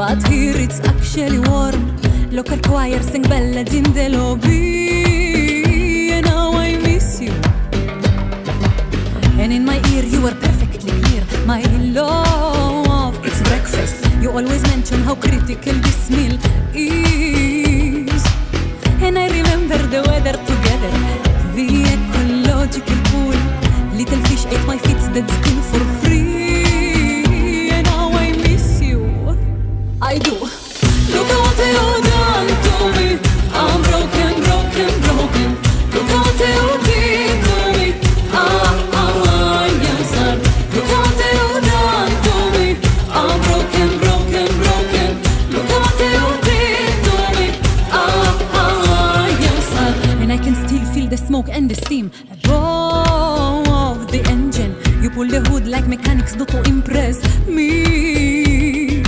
but here it's actually warm. Local choir sing ballads in the lobby, and now I miss you. And in my ear you were perfectly clear, my love, it's breakfast. You always mention how critical this meal is. And I remember the weather together, the ecological pool. Little fish ate my feet's dead skin for free, and now I miss you. I do. Look at what you done to me. I'm broken, broken, broken. Look at what you did to me. I am sad. Look at what you done to me. I'm broken, broken, broken. Look at what you did to me. I am sad. And I can still feel the smoke and the steam above the engine. You pull the hood like mechanics do to impress me.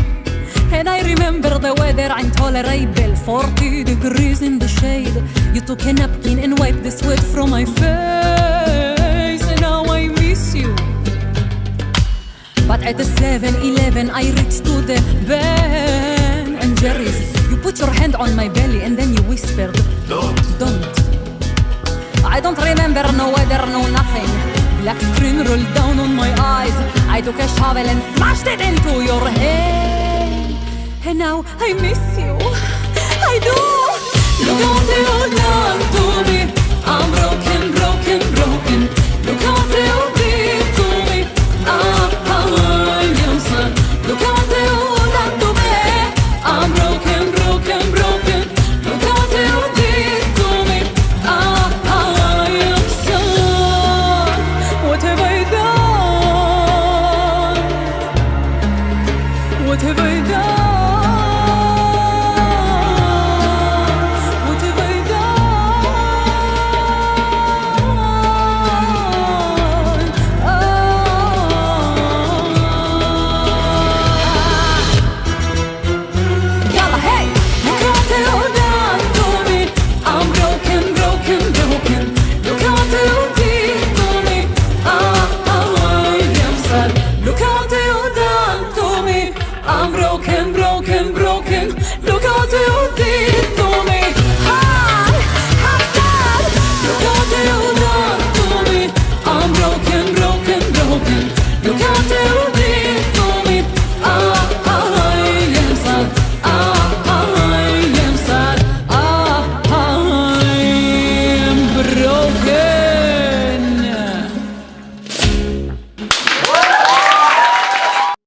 And I remember the weather intolerable, 40 degrees in the shade. You took a napkin and wiped the sweat from my face, and now I miss you. But at the 7-Eleven I reached to the Ben and Jerry's. You put your hand on my belly and then you whispered, don't. I don't remember no weather, no nothing. Black screen rolled down on my eyes. I took a shovel and smashed it into your head, and now I miss you. I do. Look at what you done to me. I'm broken, broken, broken.